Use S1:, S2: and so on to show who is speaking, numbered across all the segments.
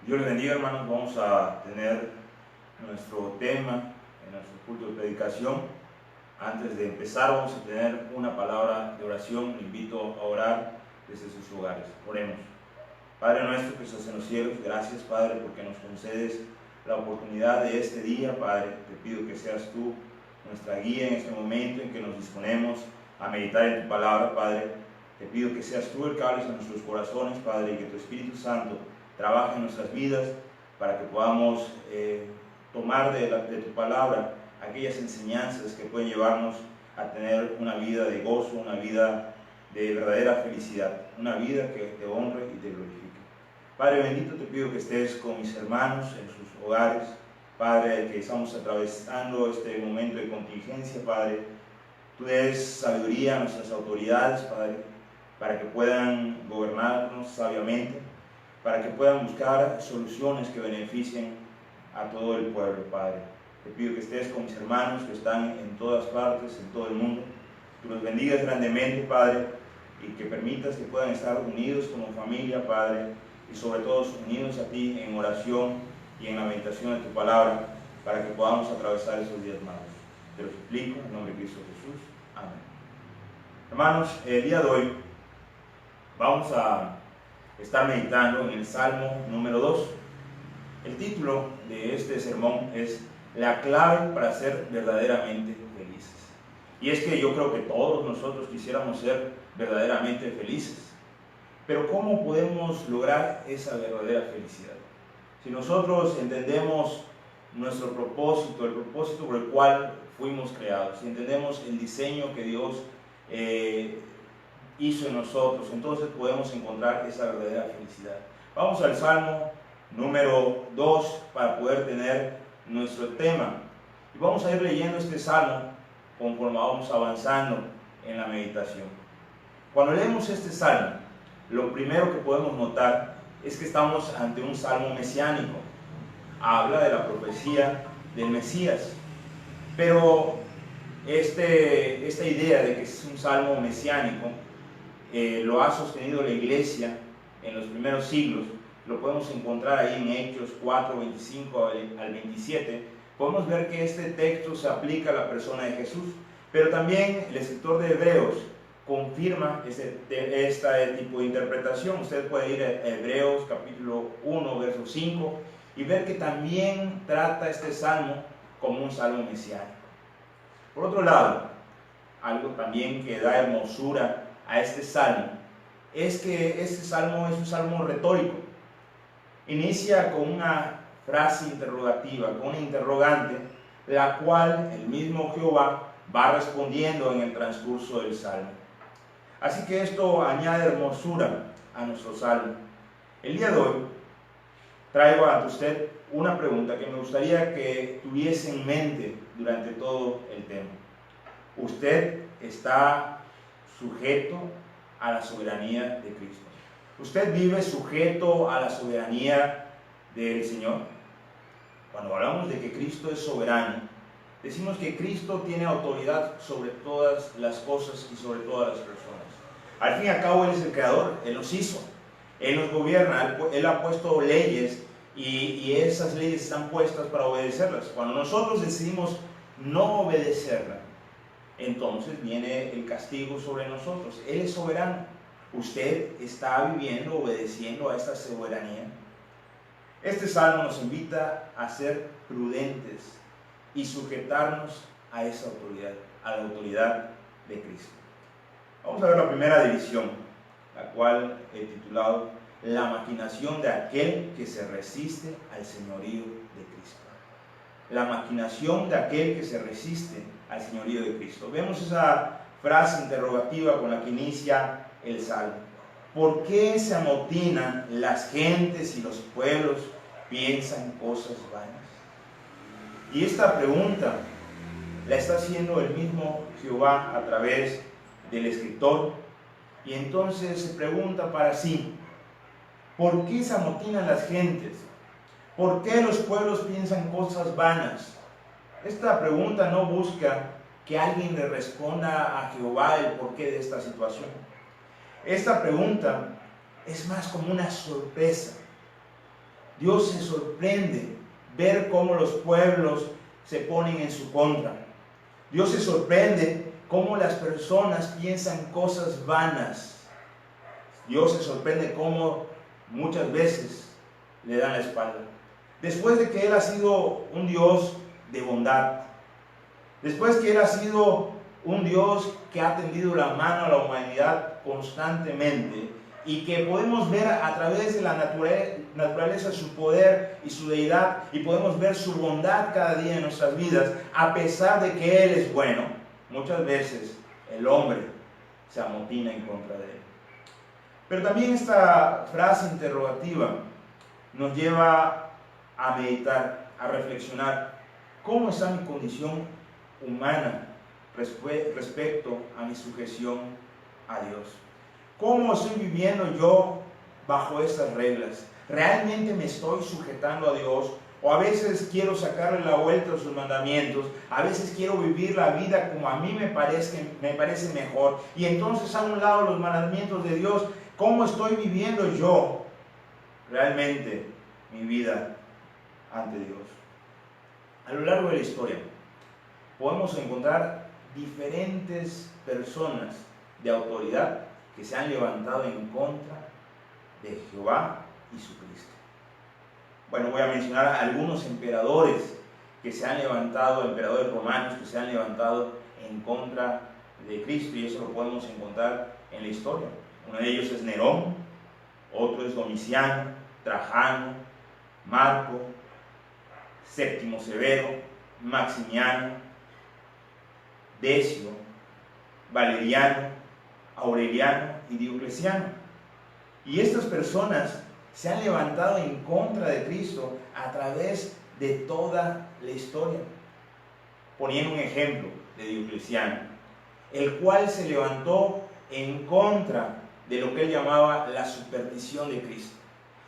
S1: Dios les bendiga, hermanos. Vamos a tener nuestro tema en nuestro culto de predicación. Antes de empezar, vamos a tener una palabra de oración. Les invito a orar desde sus hogares. Oremos. Padre nuestro que estás en los cielos, gracias, Padre, porque nos concedes la oportunidad de este día. Padre, te pido que seas tú nuestra guía en este momento en que nos disponemos a meditar en tu palabra, Padre. Te pido que seas tú el que hables a nuestros corazones, Padre, y que tu Espíritu Santo trabaje en nuestras vidas para que podamos tomar de tu palabra aquellas enseñanzas que pueden llevarnos a tener una vida de gozo, una vida de verdadera felicidad, una vida que te honre y te glorifique. Padre bendito, te pido que estés con mis hermanos en sus hogares. Padre, que estamos atravesando este momento de contingencia, Padre, tú des sabiduría a nuestras autoridades, Padre, para que puedan gobernarnos sabiamente, para que puedan buscar soluciones que beneficien a todo el pueblo, Padre. Te pido que estés con mis hermanos que están en todas partes, en todo el mundo. Tú los bendigas grandemente, Padre, y que permitas que puedan estar unidos como familia, Padre, y sobre todo unidos a ti en oración y en la meditación de tu palabra, para que podamos atravesar esos días malos. Te lo suplico en nombre de Cristo Jesús. Amén. Hermanos, el día de hoy vamos a estar meditando en el Salmo número 2. El título de este sermón es La clave para ser verdaderamente felices. Y es que yo creo que todos nosotros quisiéramos ser verdaderamente felices. Pero ¿cómo podemos lograr esa verdadera felicidad? Si nosotros entendemos nuestro propósito, el propósito por el cual fuimos creados, si entendemos el diseño que Dios hizo en nosotros, entonces podemos encontrar esa verdadera felicidad. Vamos al Salmo número 2 para poder tener nuestro tema. Y vamos a ir leyendo este salmo conforme vamos avanzando en la meditación. Cuando leemos este salmo, lo primero que podemos notar es que estamos ante un salmo mesiánico. Habla de la profecía del Mesías. Pero esta idea de que es un salmo mesiánico lo ha sostenido la iglesia en los primeros siglos. Lo podemos encontrar ahí en Hechos 4, 25 al 27. Podemos ver que este texto se aplica a la persona de Jesús, pero también el escritor de Hebreos confirma este tipo de interpretación. Usted puede ir a Hebreos capítulo 1, verso 5 y ver que también trata este salmo como un salmo mesiánico. Por otro lado, algo también que da hermosura a este salmo es que este salmo es un salmo retórico. Inicia con una frase interrogativa, con una interrogante, la cual el mismo Jehová va respondiendo en el transcurso del salmo. Así que esto añade hermosura a nuestro salmo. El día de hoy traigo ante usted una pregunta que me gustaría que tuviese en mente durante todo el tema. ¿Usted está sujeto a la soberanía de Cristo? ¿Usted vive sujeto a la soberanía del Señor? Cuando hablamos de que Cristo es soberano, decimos que Cristo tiene autoridad sobre todas las cosas y sobre todas las personas. Al fin y al cabo, Él es el creador, Él nos hizo, Él nos gobierna, Él ha puesto leyes y esas leyes están puestas para obedecerlas. Cuando nosotros decidimos no obedecerlas, entonces viene el castigo sobre nosotros. Él es soberano. ¿Usted está viviendo, obedeciendo a esta soberanía? Este salmo nos invita a ser prudentes y sujetarnos a esa autoridad, a la autoridad de Cristo. Vamos a ver la primera división, la cual he titulado La maquinación de aquel que se resiste al señorío de Cristo. La maquinación de aquel que se resiste al señorío de Cristo. Vemos esa frase interrogativa con la que inicia el salmo. ¿Por qué se amotinan las gentes y los pueblos piensan cosas vanas? Y esta pregunta la está haciendo el mismo Jehová a través del escritor, y entonces se pregunta para sí: ¿por qué se amotinan las gentes? ¿Por qué los pueblos piensan cosas vanas? Esta pregunta no busca que alguien le responda a Jehová el porqué de esta situación. Esta pregunta es más como una sorpresa. Dios se sorprende ver cómo los pueblos se ponen en su contra. Dios se sorprende cómo las personas piensan cosas vanas. Dios se sorprende cómo muchas veces le dan la espalda. Después de que Él ha sido un Dios de bondad, después que Él ha sido un Dios que ha tendido la mano a la humanidad constantemente y que podemos ver a través de la naturaleza su poder y su deidad, y podemos ver su bondad cada día en nuestras vidas, a pesar de que Él es bueno, muchas veces el hombre se amotina en contra de Él. Pero también esta frase interrogativa nos lleva a meditar, a reflexionar: ¿cómo está mi condición humana respecto a mi sujeción a Dios? ¿Cómo estoy viviendo yo bajo estas reglas? ¿Realmente me estoy sujetando a Dios? O a veces quiero sacarle la vuelta a sus mandamientos, a veces quiero vivir la vida como a mí me parece mejor, y entonces a un lado los mandamientos de Dios. ¿Cómo estoy viviendo yo realmente mi vida ante Dios? A lo largo de la historia podemos encontrar diferentes personas de autoridad que se han levantado en contra de Jehová y su Cristo. Bueno, voy a mencionar a algunos emperadores que se han levantado, emperadores romanos que se han levantado en contra de Cristo, y eso lo podemos encontrar en la historia. Uno de ellos es Nerón, otro es Domiciano, Trajano, Marco, Séptimo Severo, Maximiano, Decio, Valeriano, Aureliano y Diocleciano. Y estas personas se han levantado en contra de Cristo a través de toda la historia. Poniendo un ejemplo de Diocleciano, el cual se levantó en contra de lo que él llamaba la superstición de Cristo,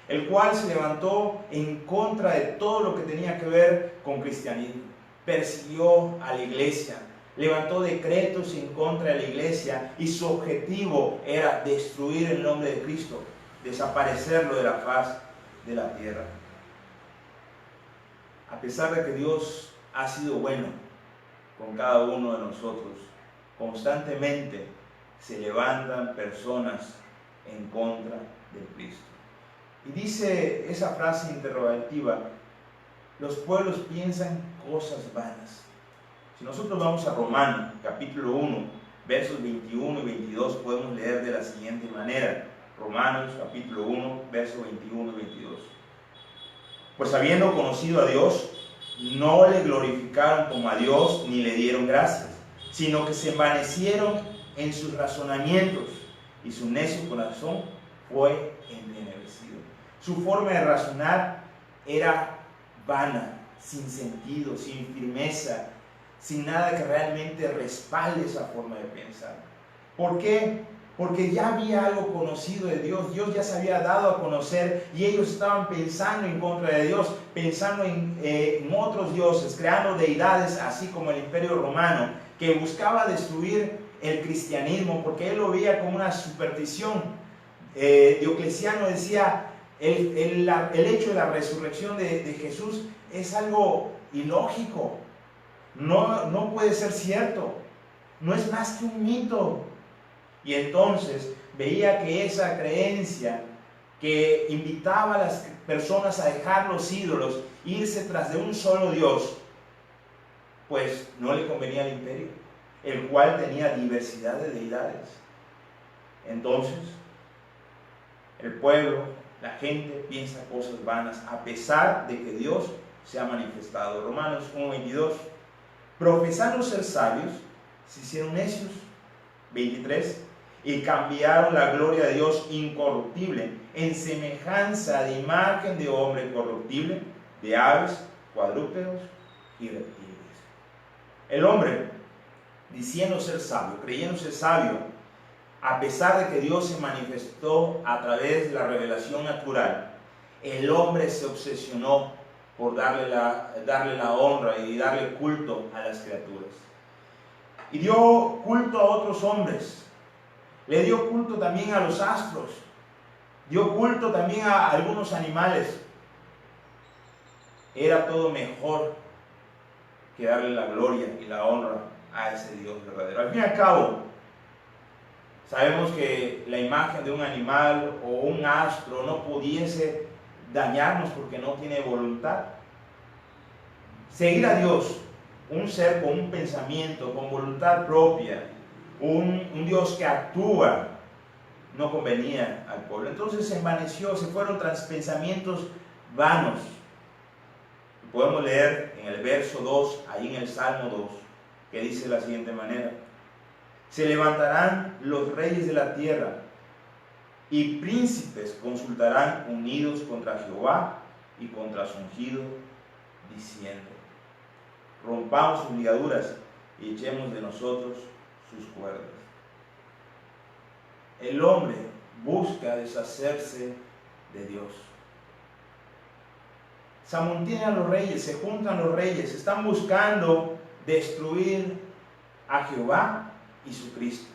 S1: el cual se levantó en contra de todo lo que tenía que ver con cristianismo, persiguió a la iglesia, levantó decretos en contra de la iglesia, y su objetivo era destruir el nombre de Cristo, desaparecerlo de la faz de la tierra. A pesar de que Dios ha sido bueno con cada uno de nosotros, constantemente se levantan personas en contra de Cristo. Y dice esa frase interrogativa: los pueblos piensan cosas vanas. Si nosotros vamos a Romanos, capítulo 1, versos 21 y 22, podemos leer de la siguiente manera. Romanos, capítulo 1, versos 21 y 22. Pues habiendo conocido a Dios, no le glorificaron como a Dios ni le dieron gracias, sino que se envanecieron en sus razonamientos, y su necio corazón fue entenebrecido. Su forma de razonar era vana, sin sentido, sin firmeza, sin nada que realmente respalde esa forma de pensar. ¿Por qué? Porque ya había algo conocido de Dios. Dios ya se había dado a conocer, y ellos estaban pensando en contra de Dios, pensando en otros dioses, creando deidades, así como el Imperio Romano, que buscaba destruir el cristianismo, porque él lo veía como una superstición. Diocleciano decía: el hecho de la resurrección de Jesús es algo ilógico. No puede ser cierto, no es más que un mito. Y entonces veía que esa creencia que invitaba a las personas a dejar los ídolos, irse tras de un solo Dios, pues no le convenía al imperio, el cual tenía diversidad de deidades. Entonces el pueblo, la gente piensa cosas vanas, a pesar de que Dios se ha manifestado. Romanos 1:22. Profesando ser sabios, se hicieron necios. 23. Y cambiaron la gloria de Dios incorruptible en semejanza de imagen de hombre corruptible, de aves, cuadrúpedos y reptiles. El hombre, diciendo ser sabio, creyendo ser sabio, a pesar de que Dios se manifestó a través de la revelación natural, el hombre se obsesionó por darle la honra y darle culto a las criaturas. Y dio culto a otros hombres. Le dio culto también a los astros. Dio culto también a algunos animales. era todo mejor que darle la gloria y la honra a ese Dios verdadero. Al fin y al cabo, sabemos que la imagen de un animal o un astro no pudiese dañarnos porque no tiene voluntad. Seguir a Dios, un ser con un pensamiento, con voluntad propia, un Dios que actúa, no convenía al pueblo. Entonces se envaneció, se fueron tras pensamientos vanos. Podemos leer en el verso 2, ahí en el Salmo 2, que dice de la siguiente manera: se levantarán los reyes de la tierra y príncipes consultarán unidos contra Jehová y contra su ungido, diciendo: rompamos sus ligaduras y echemos de nosotros sus cuerdas. El hombre busca deshacerse de Dios. Se amontonan los reyes, se juntan los reyes, están buscando destruir a Jehová y su Cristo.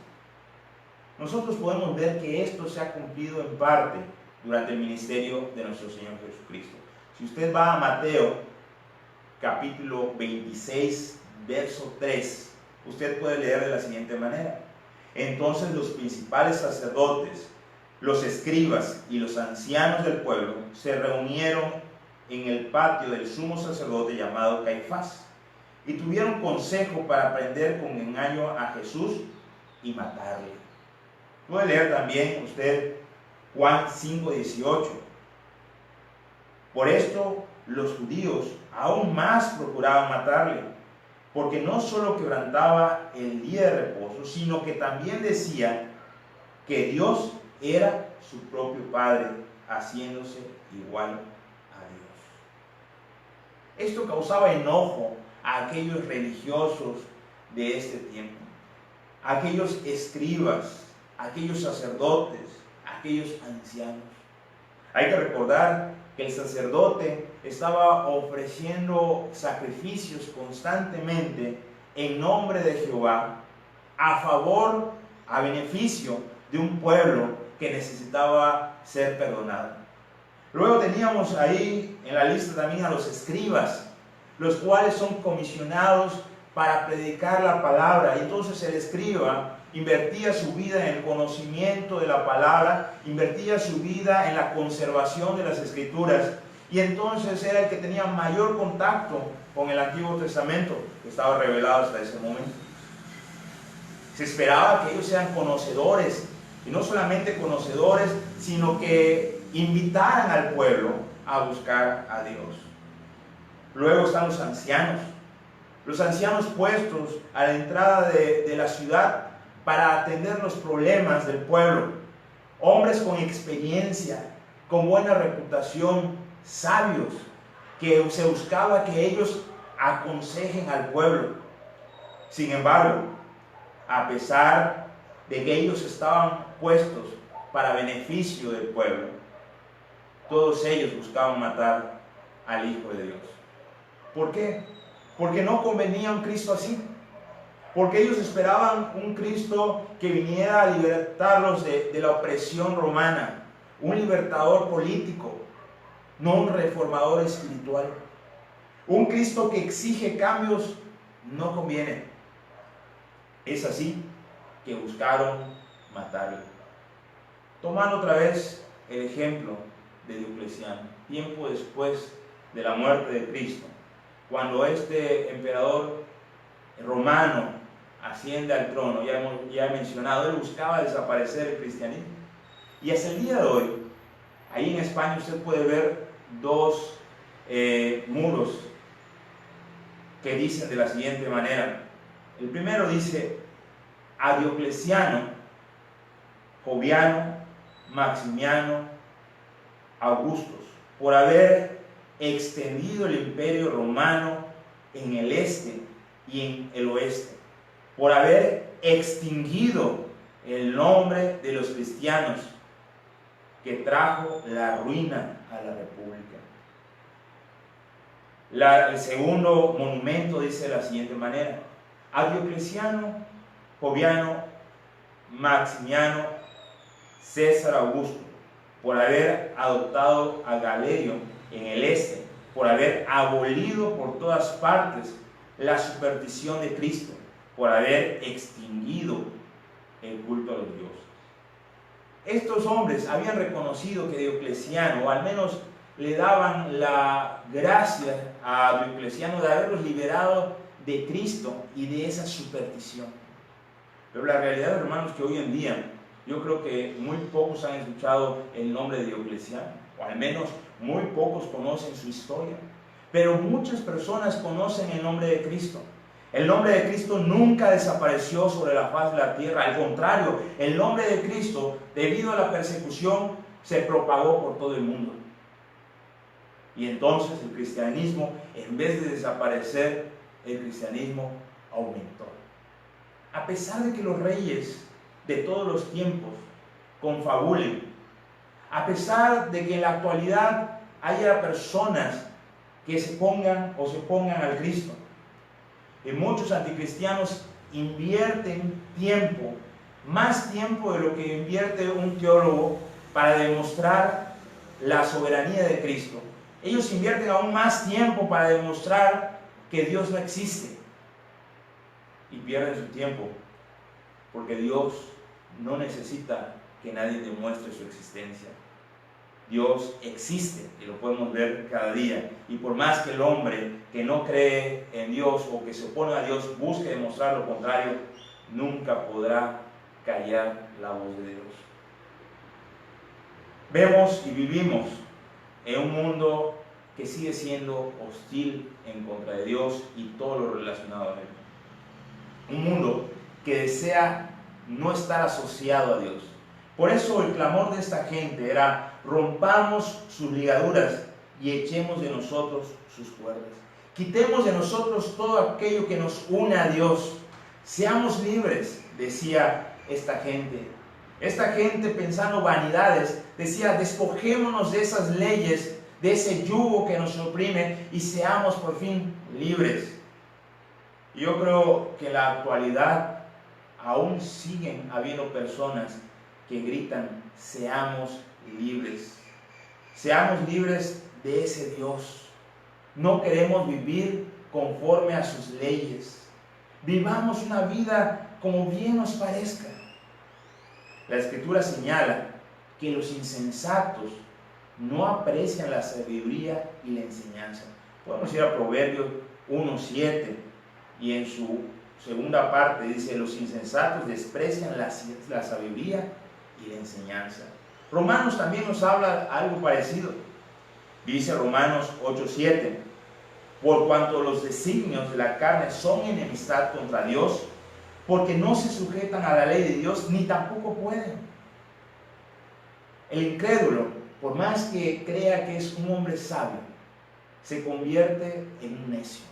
S1: Nosotros podemos ver que esto se ha cumplido en parte durante el ministerio de nuestro Señor Jesucristo. Si usted va a Mateo capítulo 26, verso 3, usted puede leer de la siguiente manera: entonces los principales sacerdotes, los escribas y los ancianos del pueblo se reunieron en el patio del sumo sacerdote llamado Caifás y tuvieron consejo para prender con engaño a Jesús y matarle. Puede leer también usted Juan 5:18. Por esto los judíos aún más procuraban matarle, porque no solo quebrantaba el día de reposo, sino que también decía que Dios era su propio Padre, haciéndose igual a Dios. Esto causaba enojo a aquellos religiosos de este tiempo, a aquellos escribas, a aquellos sacerdotes, a aquellos ancianos. Hay que recordar que el sacerdote estaba ofreciendo sacrificios constantemente en nombre de Jehová, a favor, a beneficio de un pueblo que necesitaba ser perdonado. Luego teníamos ahí en la lista también a los escribas, los cuales son comisionados para predicar la palabra. Y entonces el escriba invertía su vida en el conocimiento de la palabra, invertía su vida en la conservación de las escrituras, y entonces era el que tenía mayor contacto con el Antiguo Testamento, que estaba revelado hasta ese momento. Se esperaba que ellos sean conocedores, y no solamente conocedores, sino que invitaran al pueblo a buscar a Dios. Luego están los ancianos puestos a la entrada de la ciudad para atender los problemas del pueblo. Hombres con experiencia, con buena reputación, sabios, que se buscaba que ellos aconsejen al pueblo. Sin embargo, a pesar de que ellos estaban puestos para beneficio del pueblo, todos ellos buscaban matar al Hijo de Dios. ¿Por qué? Porque no convenía un Cristo así. Porque ellos esperaban un Cristo que viniera a libertarlos de la opresión romana, un libertador político, no un reformador espiritual. Un Cristo que exige cambios no conviene. Es así que buscaron matarlo. Tomando otra vez el ejemplo de Diocleciano, tiempo después de la muerte de Cristo, cuando este emperador romano asciende al trono, ya he mencionado, él buscaba desaparecer el cristianismo. Y hasta el día de hoy, ahí en España usted puede ver dos muros que dicen de la siguiente manera. El primero dice: a Diocleciano, Joviano, Maximiano, Augustos, por haber extendido el imperio romano en el este y en el oeste, por haber extinguido el nombre de los cristianos, que trajo la ruina a la república. El segundo monumento dice de la siguiente manera: a Diocleciano, Joviano, Maximiano, César Augusto, por haber adoptado a Galerio en el este, por haber abolido por todas partes la superstición de Cristo, por haber extinguido el culto a los dioses. Estos hombres habían reconocido que Diocleciano, o al menos le daban la gracia a Diocleciano de haberlos liberado de Cristo y de esa superstición. Pero la realidad, hermanos, que hoy en día yo creo que muy pocos han escuchado el nombre de Diocleciano, o al menos muy pocos conocen su historia. Pero muchas personas conocen el nombre de Cristo. El nombre de Cristo nunca desapareció sobre la faz de la tierra. Al contrario, el nombre de Cristo, debido a la persecución, se propagó por todo el mundo. Y entonces el cristianismo, en vez de desaparecer, el cristianismo aumentó. A pesar de que los reyes de todos los tiempos confabulen, a pesar de que en la actualidad haya personas que se pongan al Cristo, y muchos anticristianos invierten tiempo, más tiempo de lo que invierte un teólogo para demostrar la soberanía de Cristo. Ellos invierten aún más tiempo para demostrar que Dios no existe, y pierden su tiempo, porque Dios no necesita que nadie demuestre su existencia. Dios existe y lo podemos ver cada día. Y por más que el hombre que no cree en Dios o que se opone a Dios busque demostrar lo contrario, nunca podrá callar la voz de Dios. Vemos y vivimos en un mundo que sigue siendo hostil en contra de Dios y todo lo relacionado a Él. Un mundo que desea no estar asociado a Dios. Por eso el clamor de esta gente era: rompamos sus ligaduras y echemos de nosotros sus cuerdas. Quitemos de nosotros todo aquello que nos une a Dios. Seamos libres, decía esta gente. Esta gente, pensando vanidades, decía: despojémonos de esas leyes, de ese yugo que nos oprime, y seamos por fin libres. Y yo creo que en la actualidad aún siguen habiendo personas que gritan: seamos libres. Seamos libres de ese Dios. No queremos vivir conforme a sus leyes. Vivamos una vida como bien nos parezca. La Escritura señala que los insensatos no aprecian la sabiduría y la enseñanza. Podemos ir a Proverbios 1:7 y en su segunda parte dice: los insensatos desprecian la sabiduría y la enseñanza. Romanos también nos habla algo parecido. Dice Romanos 8:7: por cuanto los designios de la carne son enemistad contra Dios, porque no se sujetan a la ley de Dios, ni tampoco pueden. El incrédulo, por más que crea que es un hombre sabio, se convierte en un necio.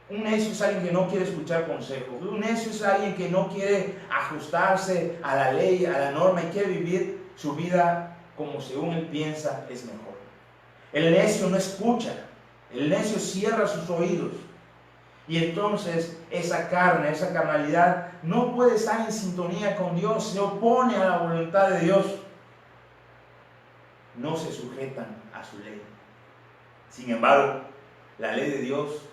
S1: Un necio es alguien que no quiere escuchar consejos. Un necio es alguien que no quiere ajustarse a la ley, a la norma, y quiere vivir su vida como según él piensa es mejor. El necio no escucha. El necio cierra sus oídos. Y entonces esa carne, esa carnalidad no puede estar en sintonía con Dios. Se opone a la voluntad de Dios. No se sujetan a su ley. Sin embargo, la ley de Dios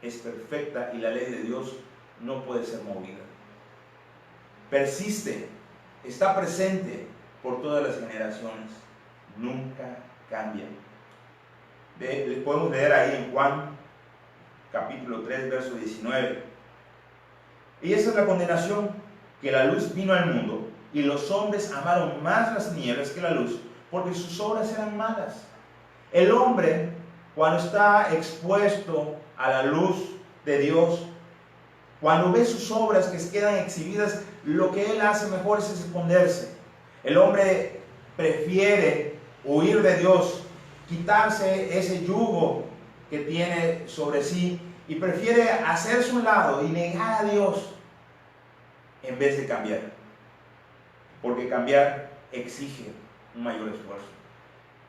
S1: es perfecta y la ley de Dios no puede ser movida. Persiste, está presente por todas las generaciones, nunca cambia. Podemos leer ahí en Juan capítulo 3, verso 19. Y esa es la condenación, que la luz vino al mundo y los hombres amaron más las tinieblas que la luz, porque sus obras eran malas. El hombre, cuando está expuesto a la luz de Dios, cuando ve sus obras que quedan exhibidas, lo que él hace mejor es esconderse. El hombre prefiere huir de Dios, quitarse ese yugo que tiene sobre sí, y prefiere hacerse a un lado y negar a Dios en vez de cambiar, porque cambiar exige un mayor esfuerzo.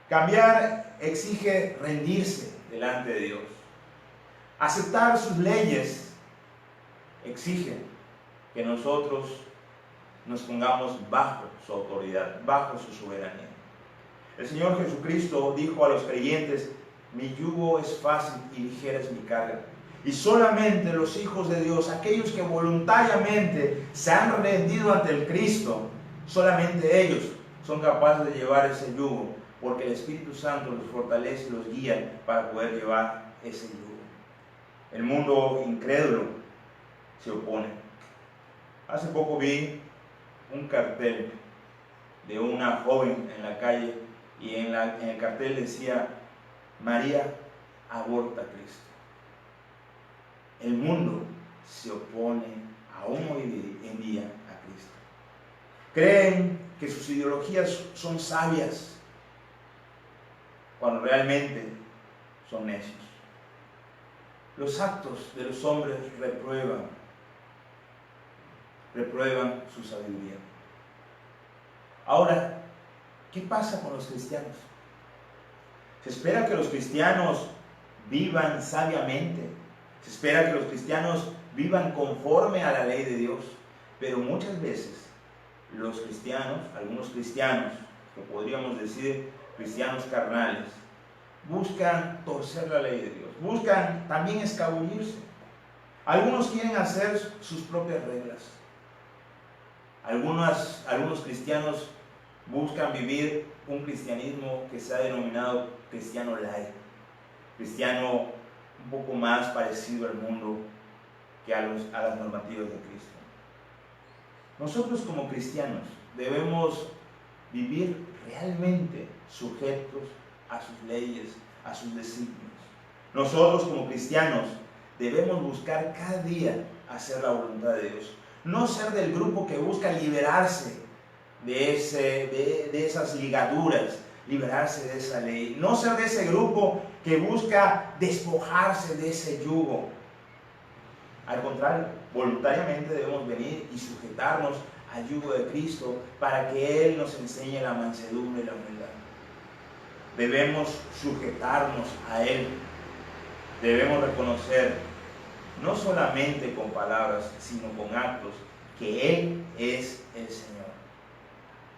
S1: Cambiar exige rendirse delante de Dios. Aceptar sus leyes exige que nosotros nos pongamos bajo su autoridad, bajo su soberanía. El Señor Jesucristo dijo a los creyentes: mi yugo es fácil y ligera es mi carga. Y solamente los hijos de Dios, aquellos que voluntariamente se han rendido ante el Cristo, solamente ellos son capaces de llevar ese yugo, porque el Espíritu Santo los fortalece y los guía para poder llevar ese yugo. El mundo incrédulo se opone. Hace poco vi un cartel de una joven en la calle y en el cartel decía: María aborta a Cristo. El mundo se opone aún hoy en día a Cristo. Creen que sus ideologías son sabias cuando realmente son necios. Los actos de los hombres reprueban su sabiduría. Ahora, ¿qué pasa con los cristianos? Se espera que los cristianos vivan sabiamente. Se espera que los cristianos vivan conforme a la ley de Dios. Pero muchas veces los cristianos, algunos cristianos, que podríamos decir cristianos carnales, buscan torcer la ley de Dios. Buscan también escabullirse. Algunos quieren hacer sus propias reglas. Algunos cristianos buscan vivir un cristianismo que se ha denominado cristiano light, cristiano un poco más parecido al mundo que a las normativas de Cristo. Nosotros como cristianos debemos vivir realmente sujetos a sus leyes, a sus designios. Nosotros como cristianos debemos buscar cada día hacer la voluntad de Dios. No ser del grupo que busca liberarse de esas ligaduras, liberarse de esa ley. No ser de ese grupo que busca despojarse de ese yugo. Al contrario, voluntariamente debemos venir y sujetarnos al yugo de Cristo para que Él nos enseñe la mansedumbre y la humildad. Debemos sujetarnos a Él. Debemos reconocer, no solamente con palabras, sino con actos, que Él es el Señor.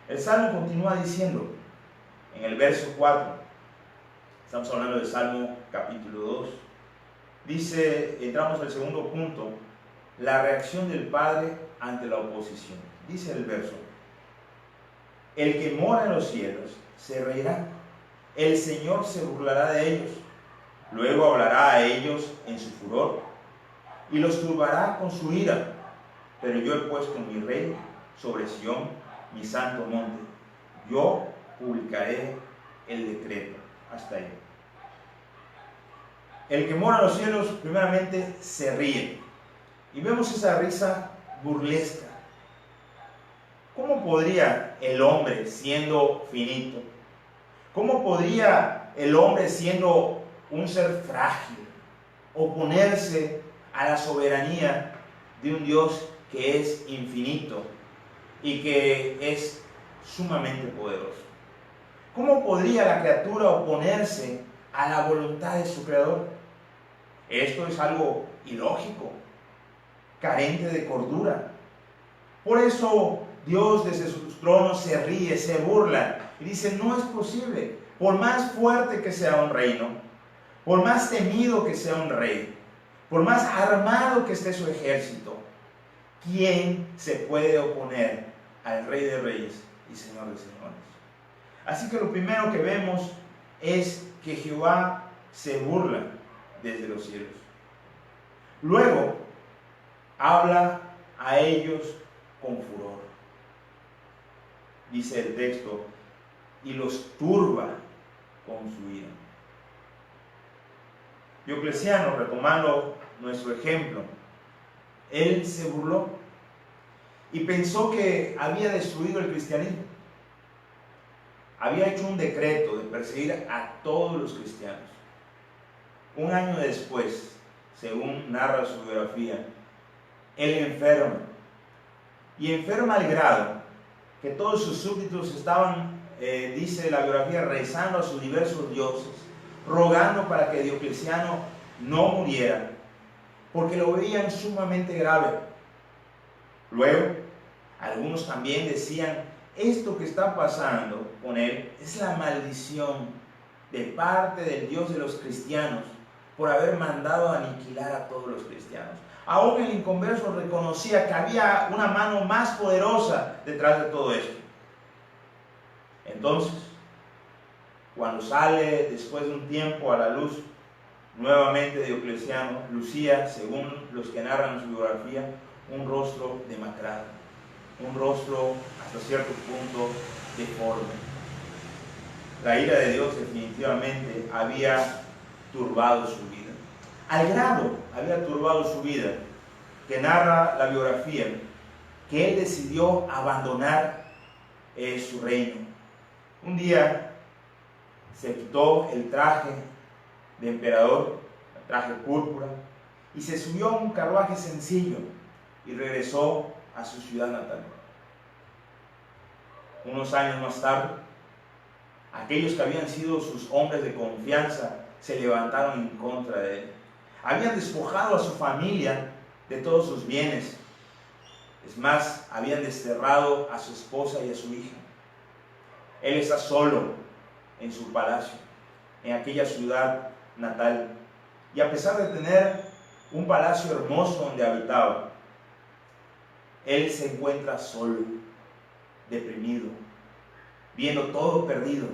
S1: El Salmo continúa diciendo, en el verso 4, estamos hablando del Salmo capítulo 2, dice, entramos al segundo punto, la reacción del Padre ante la oposición. Dice el verso: el que mora en los cielos se reirá, el Señor se burlará de ellos, luego hablará a ellos en su furor y los turbará con su ira. Pero yo he puesto mi rey sobre Sión, mi santo monte. Yo publicaré el decreto. Hasta ahí. El que mora en los cielos, primeramente, se ríe. Y vemos esa risa burlesca. ¿Cómo podría el hombre, siendo finito, cómo podría el hombre, siendo un ser frágil, oponerse a la soberanía de un Dios que es infinito y que es sumamente poderoso? ¿Cómo podría la criatura oponerse a la voluntad de su Creador? Esto es algo ilógico, carente de cordura. Por eso Dios desde sus tronos se ríe, se burla y dice: no es posible, por más fuerte que sea un reino, por más temido que sea un rey, por más armado que esté su ejército, ¿quién se puede oponer al Rey de Reyes y Señor de Señores? Así que lo primero que vemos es que Jehová se burla desde los cielos. Luego, habla a ellos con furor. Dice el texto, y los turba con su ira. Diocleciano, retomando nuestro ejemplo, él se burló y pensó que había destruido el cristianismo. Había hecho un decreto de perseguir a todos los cristianos. Un año después, según narra su biografía, él enferma. Y enferma al grado que todos sus súbditos estaban, dice la biografía, rezando a sus diversos dioses, rogando para que Diocleciano no muriera, porque lo veían sumamente grave. Luego, algunos también decían: esto que está pasando con él es la maldición de parte del Dios de los cristianos por haber mandado a aniquilar a todos los cristianos. Aún el inconverso reconocía que había una mano más poderosa detrás de todo esto. Entonces, cuando sale después de un tiempo a la luz nuevamente Diocleciano, lucía, según los que narran su biografía, un rostro demacrado, un rostro hasta cierto punto deforme. La ira de Dios definitivamente había turbado su vida. Al grado había turbado su vida que narra la biografía que él decidió abandonar su reino. Un día se quitó el traje de emperador, el traje púrpura, y se subió a un carruaje sencillo y regresó a su ciudad natal. Unos años más tarde, aquellos que habían sido sus hombres de confianza se levantaron en contra de él. Habían despojado a su familia de todos sus bienes. Es más, habían desterrado a su esposa y a su hija. Él está solo en su palacio, en aquella ciudad natal. Y a pesar de tener un palacio hermoso donde habitaba, él se encuentra solo, deprimido, viendo todo perdido,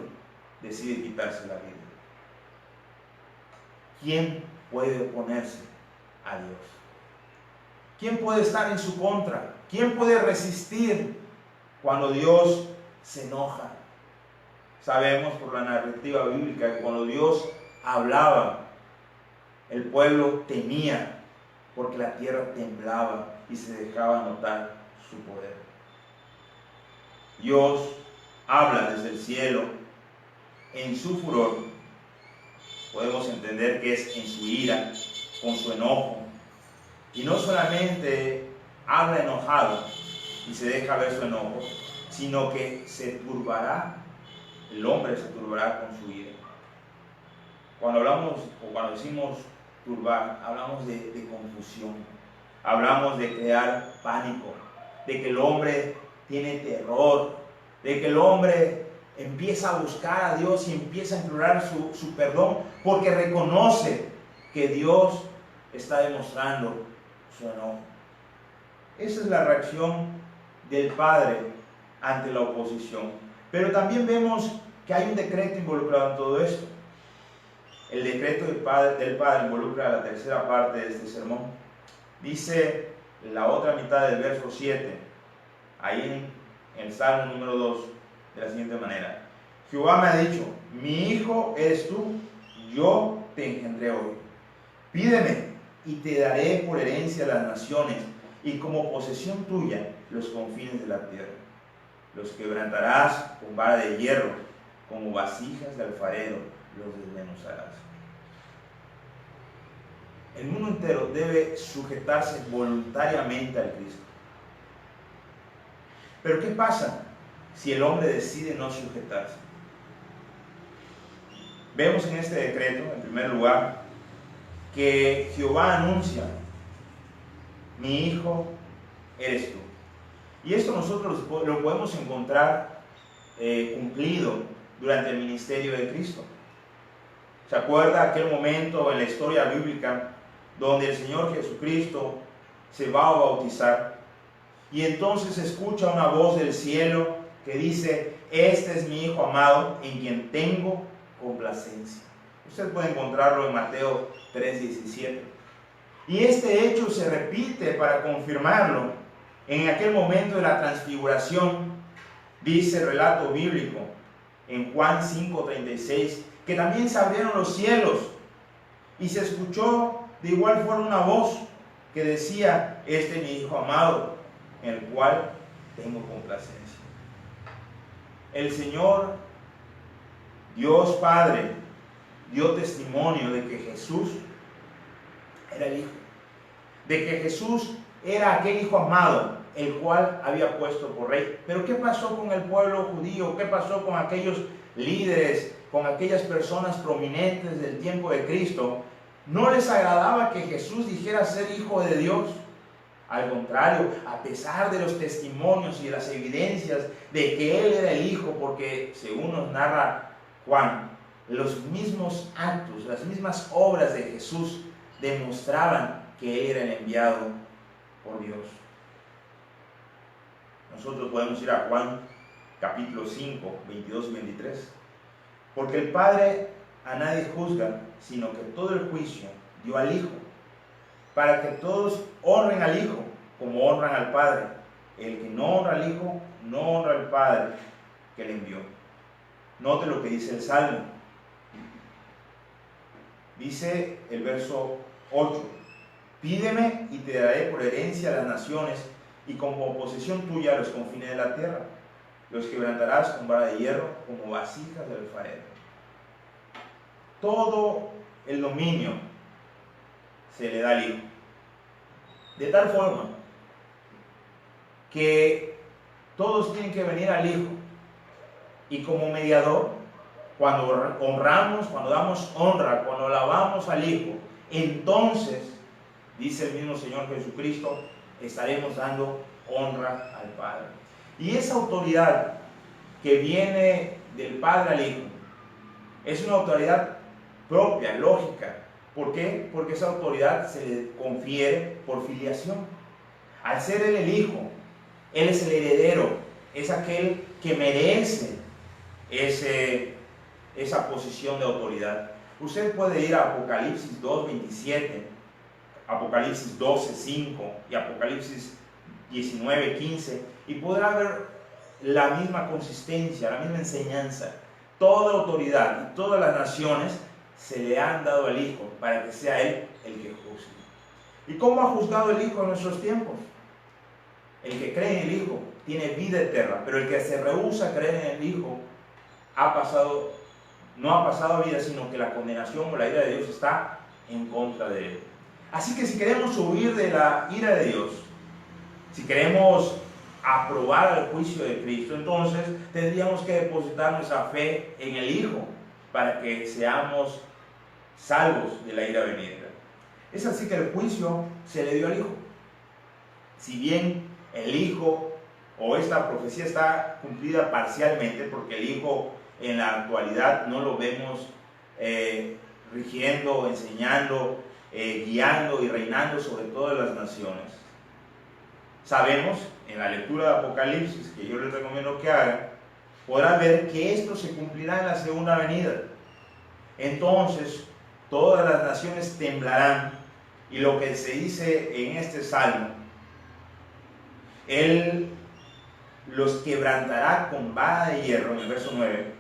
S1: decide quitarse la vida. ¿Quién puede oponerse a Dios? ¿Quién puede estar en su contra? ¿Quién puede resistir cuando Dios se enoja? Sabemos por la narrativa bíblica que cuando Dios hablaba, el pueblo temía porque la tierra temblaba y se dejaba notar su poder. Dios habla desde el cielo en su furor. Podemos entender que es en su ira, con su enojo. Y no solamente habla enojado y se deja ver su enojo, sino que se turbará, el hombre se turbará con su ira. Cuando hablamos o cuando decimos turbar, hablamos de confusión, hablamos de crear pánico, de que el hombre tiene terror, de que el hombre empieza a buscar a Dios y empieza a implorar su perdón porque reconoce que Dios está demostrando su enojo. Esa es la reacción del Padre ante la oposición. Pero también vemos que hay un decreto involucrado en todo esto. El decreto del Padre involucra la tercera parte de este sermón. Dice la otra mitad del verso 7, ahí en el Salmo número 2, de la siguiente manera: Jehová me ha dicho, mi hijo eres tú, yo te engendré hoy. Pídeme y te daré por herencia las naciones y como posesión tuya los confines de la tierra. Los quebrantarás con vara de hierro, como vasijas de alfarero los desmenuzarás. El mundo entero debe sujetarse voluntariamente al Cristo. Pero ¿qué pasa si el hombre decide no sujetarse? Vemos en este decreto, en primer lugar, que Jehová anuncia, mi hijo eres tú. Y esto nosotros lo podemos encontrar cumplido durante el ministerio de Cristo. ¿Se acuerda aquel momento en la historia bíblica donde el Señor Jesucristo se va a bautizar? Y entonces escucha una voz del cielo que dice: este es mi Hijo amado en quien tengo complacencia. Usted puede encontrarlo en Mateo 3:17. Y este hecho se repite para confirmarlo en aquel momento de la transfiguración. Dice el relato bíblico en Juan 5:36 que también se abrieron los cielos y se escuchó de igual forma una voz que decía: este es mi Hijo amado en el cual tengo complacencia. El Señor, Dios Padre, dio testimonio de que Jesús era el Hijo, de que Jesús era aquel Hijo amado, el cual había puesto por rey. Pero ¿qué pasó con el pueblo judío? ¿Qué pasó con aquellos líderes, con aquellas personas prominentes del tiempo de Cristo? ¿No les agradaba que Jesús dijera ser Hijo de Dios? Al contrario, a pesar de los testimonios y de las evidencias de que Él era el Hijo, porque según nos narra Juan, los mismos actos, las mismas obras de Jesús demostraban que Él era el enviado por Dios. Nosotros podemos ir a Juan capítulo 5, 22 y 23. Porque el Padre a nadie juzga, sino que todo el juicio dio al Hijo, para que todos honren al Hijo como honran al Padre. El que no honra al Hijo, no honra al Padre que le envió. Note lo que dice el Salmo. Dice el verso 8: pídeme y te daré por herencia a las naciones, y como posesión tuya los confines de la tierra. Los quebrantarás con vara de hierro, como vasijas del alfarero. Todo el dominio se le da al Hijo, de tal forma que todos tienen que venir al Hijo, y como mediador, cuando honramos, cuando damos honra, cuando alabamos al Hijo, entonces, dice el mismo Señor Jesucristo, estaremos dando honra al Padre. Y esa autoridad que viene del Padre al Hijo es una autoridad propia, lógica. ¿Por qué? Porque esa autoridad se le confiere por filiación. Al ser Él el Hijo, Él es el heredero, es aquel que merece esa posición de autoridad. Usted puede ir a Apocalipsis 2:27, Apocalipsis 12:5 y Apocalipsis 19:15, y podrá ver la misma consistencia, la misma enseñanza. Toda autoridad y todas las naciones se le han dado al Hijo para que sea Él el que juzgue. ¿Y cómo ha juzgado el Hijo en nuestros tiempos? El que cree en el Hijo tiene vida eterna, pero el que se rehúsa a creer en el Hijo no ha pasado a vida, sino que la condenación o la ira de Dios está en contra de él. Así que si queremos huir de la ira de Dios, si queremos aprobar el juicio de Cristo, entonces tendríamos que depositar nuestra fe en el Hijo para que seamos salvos de la ira venidera. Es así que el juicio se le dio al Hijo. Si bien el Hijo, o esta profecía está cumplida parcialmente, porque el Hijo en la actualidad no lo vemos rigiendo, enseñando, guiando y reinando sobre todas las naciones. Sabemos, en la lectura de Apocalipsis, que yo les recomiendo que hagan, podrán ver que esto se cumplirá en la segunda venida. Entonces, todas las naciones temblarán, y lo que se dice en este salmo, Él los quebrantará con vara de hierro, en el verso 9,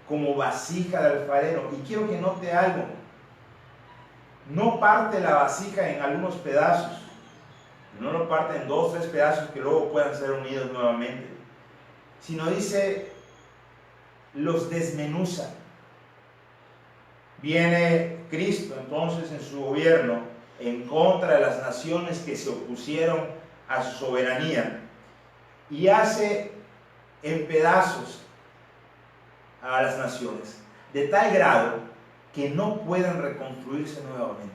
S1: como vasija de alfarero. Y quiero que note algo: no parte la vasija en algunos pedazos, no lo parte en 2 o 3 pedazos que luego puedan ser unidos nuevamente, sino dice, los desmenuza. Viene Cristo entonces en su gobierno en contra de las naciones que se opusieron a su soberanía, y hace en pedazos a las naciones, de tal grado que no pueden reconstruirse nuevamente.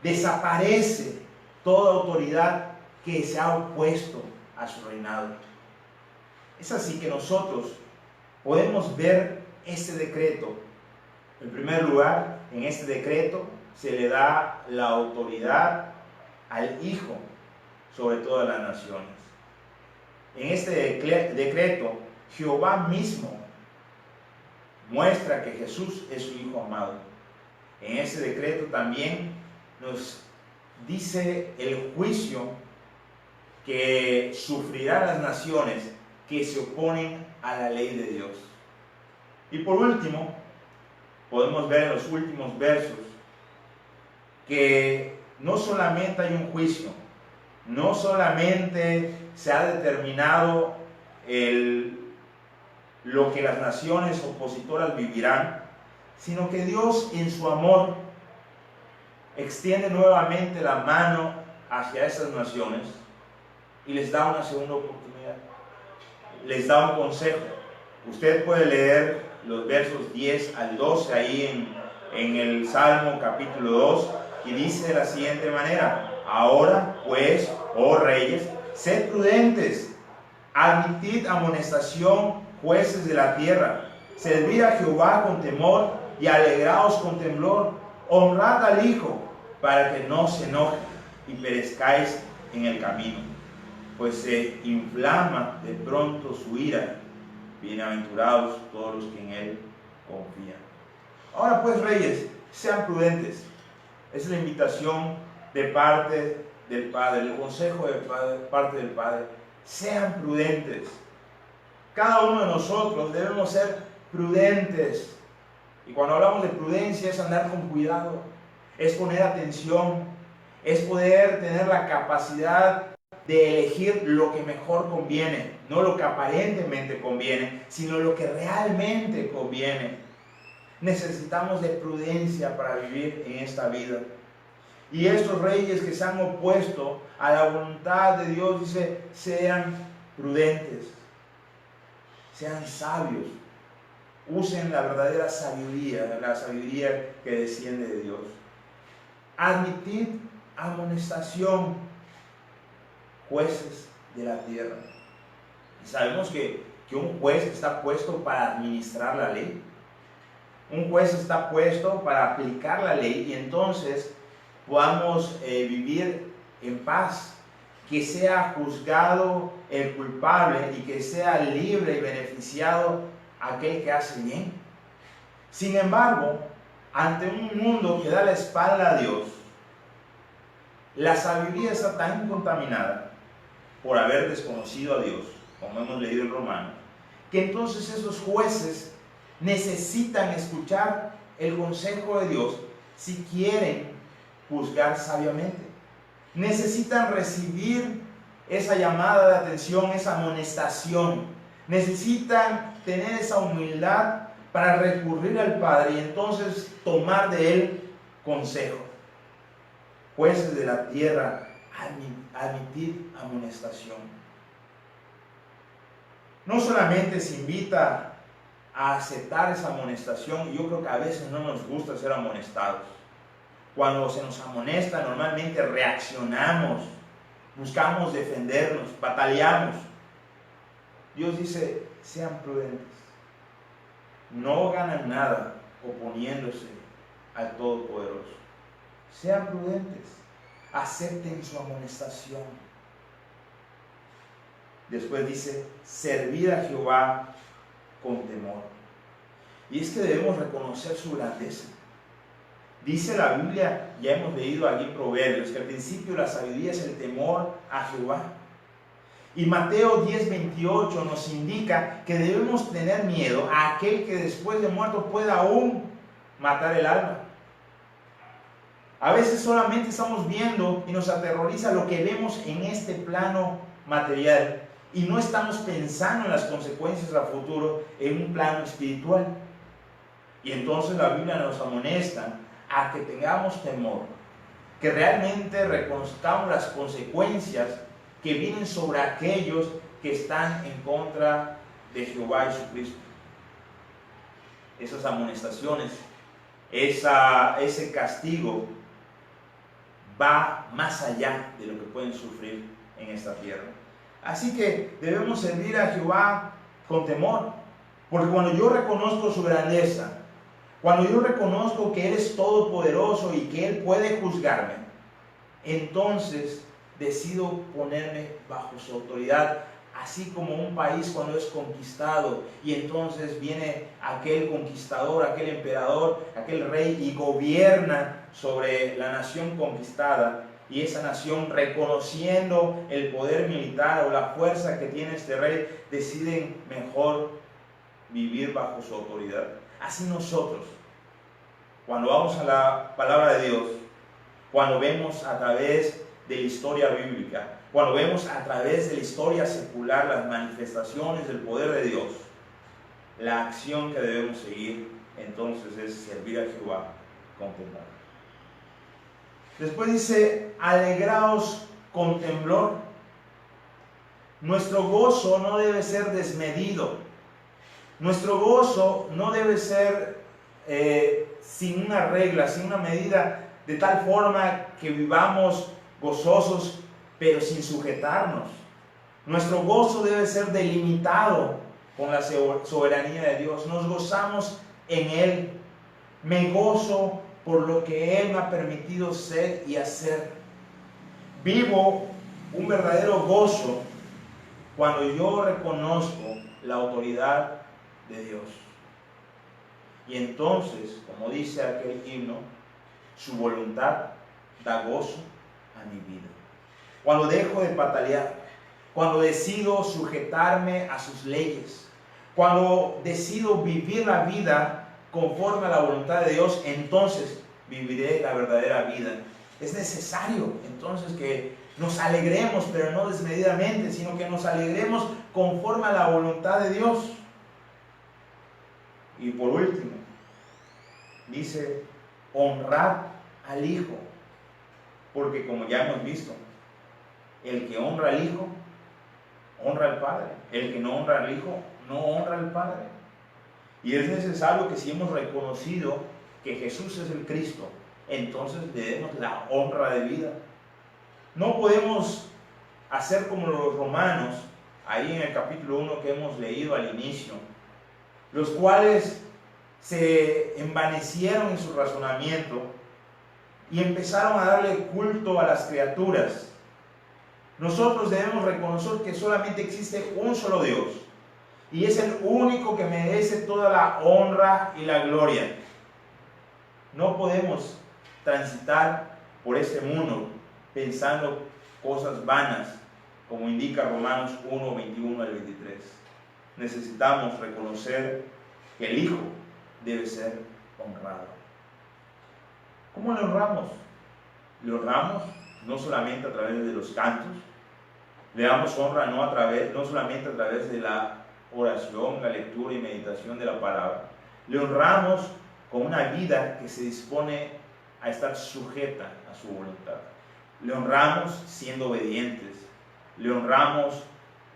S1: Desaparece toda autoridad que se ha opuesto a su reinado. Es así que nosotros podemos ver este decreto. En primer lugar, en este decreto se le da la autoridad al Hijo sobre todas las naciones. En este decreto, Jehová mismo muestra que Jesús es su Hijo amado. En ese decreto también nos dice el juicio que sufrirán las naciones que se oponen a la ley de Dios. Y por último, podemos ver en los últimos versos que no solamente hay un juicio, no solamente se ha determinado lo que las naciones opositoras vivirán, sino que Dios en su amor extiende nuevamente la mano hacia esas naciones y les da una segunda oportunidad, les da un consejo. Usted puede leer los versos 10 al 12 ahí en el Salmo capítulo 2, y dice de la siguiente manera: ahora pues, oh reyes, sed prudentes, admitid amonestación, jueces de la tierra, Servid a Jehová con temor y alegraos con temblor. Honrad al Hijo para que no se enoje y perezcáis en el camino, pues se inflama de pronto su ira. Bienaventurados todos los que en Él confían. Ahora pues, reyes, sean prudentes. Es la invitación de parte del Padre, el consejo de parte del Padre. Sean prudentes. Cada uno de nosotros debemos ser prudentes. Y cuando hablamos de prudencia es andar con cuidado, es poner atención, es poder tener la capacidad de elegir lo que mejor conviene, no lo que aparentemente conviene, sino lo que realmente conviene. Necesitamos de prudencia para vivir en esta vida. Y estos reyes que se han opuesto a la voluntad de Dios, dice, sean prudentes, sean sabios, usen la verdadera sabiduría, la sabiduría que desciende de Dios. Admitid amonestación, jueces de la tierra. Y sabemos que un juez está puesto para administrar la ley. Un juez está puesto para aplicar la ley y entonces podamos vivir en paz, que sea juzgado el culpable y que sea libre y beneficiado aquel que hace bien. Sin embargo, ante un mundo que da la espalda a Dios, la sabiduría está tan contaminada por haber desconocido a Dios, como hemos leído en Romanos, que entonces esos jueces necesitan escuchar el consejo de Dios si quieren juzgar sabiamente. Necesitan recibir esa llamada de atención, esa amonestación. Necesitan tener esa humildad para recurrir al Padre y entonces tomar de Él consejo. Jueces de la tierra, admitid amonestación. No solamente se invita a aceptar esa amonestación, y yo creo que a veces no nos gusta ser amonestados. Cuando se nos amonesta, normalmente reaccionamos, buscamos defendernos, batallamos. Dios dice, sean prudentes. No ganan nada oponiéndose al Todopoderoso. Sean prudentes, acepten su amonestación. Después dice, servid a Jehová con temor. Y es que debemos reconocer su grandeza. Dice la Biblia, ya hemos leído aquí en Proverbios, que al principio la sabiduría es el temor a Jehová. Y Mateo 10:28 nos indica que debemos tener miedo a aquel que después de muerto pueda aún matar el alma. A veces solamente estamos viendo y nos aterroriza lo que vemos en este plano material y no estamos pensando en las consecuencias a futuro en un plano espiritual. Y entonces la Biblia nos amonesta a que tengamos temor, que realmente reconozcamos las consecuencias que vienen sobre aquellos que están en contra de Jehová Jesucristo. Esas amonestaciones, ese castigo va más allá de lo que pueden sufrir en esta tierra. Así que debemos servir a Jehová con temor, porque cuando yo reconozco su grandeza, cuando yo reconozco que Él es todopoderoso y que Él puede juzgarme, entonces decido ponerme bajo su autoridad, así como un país cuando es conquistado y entonces viene aquel conquistador, aquel emperador, aquel rey y gobierna sobre la nación conquistada, y esa nación, reconociendo el poder militar o la fuerza que tiene este rey, deciden mejor vivir bajo su autoridad. Así nosotros, cuando vamos a la palabra de Dios, cuando vemos a través de la historia bíblica, cuando vemos a través de la historia secular las manifestaciones del poder de Dios, la acción que debemos seguir entonces es servir a Jehová con temor. Después dice, alegraos con temblor. Nuestro gozo no debe ser desmedido. Nuestro gozo no debe ser sin una regla, sin una medida, de tal forma que vivamos gozosos pero sin sujetarnos. Nuestro gozo debe ser delimitado con la soberanía de Dios. Nos gozamos en Él. Me gozo por lo que Él me ha permitido ser y hacer. Vivo un verdadero gozo cuando yo reconozco la autoridad de Dios. Y entonces, como dice aquel himno, su voluntad da gozo a mi vida. Cuando dejo de patalear, cuando decido sujetarme a sus leyes, cuando decido vivir la vida conforme a la voluntad de Dios, entonces viviré la verdadera vida. Es necesario entonces que nos alegremos, pero no desmedidamente, sino que nos alegremos conforme a la voluntad de Dios. Y por último, dice, honrad al Hijo, porque como ya hemos visto, el que honra al Hijo, honra al Padre. El que no honra al Hijo, no honra al Padre. Y es necesario que si hemos reconocido que Jesús es el Cristo, entonces le demos la honra de vida. No podemos hacer como los romanos, ahí en el capítulo 1 que hemos leído al inicio, los cuales se envanecieron en su razonamiento y empezaron a darle culto a las criaturas. Nosotros debemos reconocer que solamente existe un solo Dios y es el único que merece toda la honra y la gloria. No podemos transitar por este mundo pensando cosas vanas, como indica Romanos 1, 21 al 23. Necesitamos reconocer que el Hijo debe ser honrado. ¿Cómo le honramos? Le honramos no solamente a través de los cantos, le damos honra no solamente a través de la oración, la lectura y meditación de la palabra. Le honramos con una vida que se dispone a estar sujeta a su voluntad. Le honramos siendo obedientes. Le honramos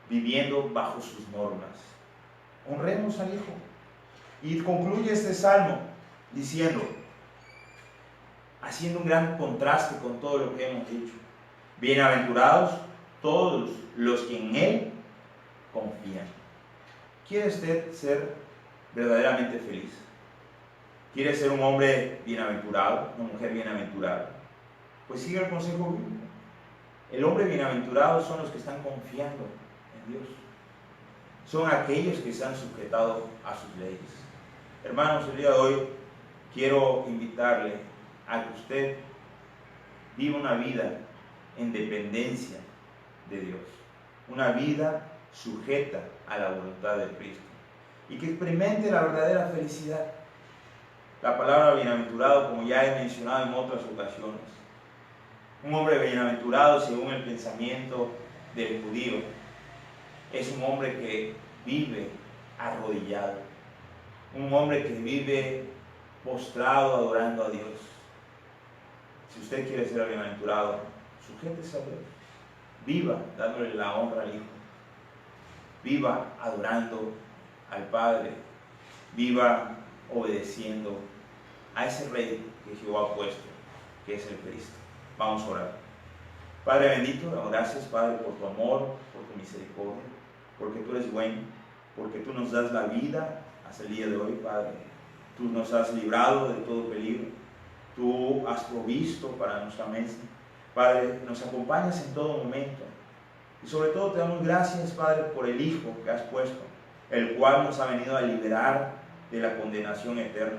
S1: viviendo bajo sus normas. Honremos al Hijo. Y concluye este salmo diciendo, haciendo un gran contraste con todo lo que hemos dicho: bienaventurados todos los que en Él confían. ¿Quiere usted ser verdaderamente feliz? ¿Quiere ser un hombre bienaventurado, una mujer bienaventurada? Pues sigue el consejo bíblico. El hombre bienaventurado son los que están confiando en Dios. Son aquellos que se han sujetado a sus leyes. Hermanos, el día de hoy quiero invitarle a que usted viva una vida en dependencia de Dios, una vida sujeta a la voluntad de Cristo y que experimente la verdadera felicidad. La palabra bienaventurado, como ya he mencionado en otras ocasiones, un hombre bienaventurado, según el pensamiento del judío, es un hombre que vive arrodillado, un hombre que vive postrado adorando a Dios. Si usted quiere ser bienaventurado, sujétese a Dios. Viva dándole la honra al Hijo. Viva adorando al Padre. Viva obedeciendo a ese Rey que Jehová ha puesto, que es el Cristo. Vamos a orar. Padre bendito, damos gracias, Padre, por tu amor, por tu misericordia, porque tú eres bueno, porque tú nos das la vida hasta el día de hoy, Padre. Tú nos has librado de todo peligro. Tú has provisto para nuestra mesa. Padre, nos acompañas en todo momento. Y sobre todo te damos gracias, Padre, por el Hijo que has puesto, el cual nos ha venido a liberar de la condenación eterna,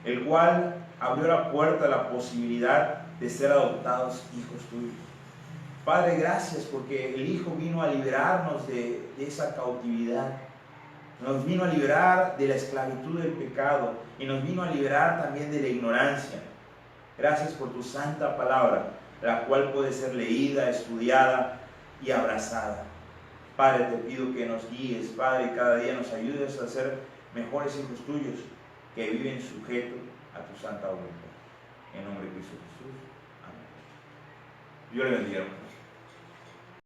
S1: el cual abrió la puerta a la posibilidad de ser adoptados hijos tuyos. Padre, gracias porque el Hijo vino a liberarnos de esa cautividad. Nos vino a liberar de la esclavitud del pecado y nos vino a liberar también de la ignorancia. Gracias por tu santa palabra, la cual puede ser leída, estudiada y abrazada. Padre, te pido que nos guíes, Padre, y cada día nos ayudes a ser mejores hijos tuyos que viven sujetos a tu santa voluntad. En nombre de Cristo Jesús. Amén. Dios le bendiga, hermanos.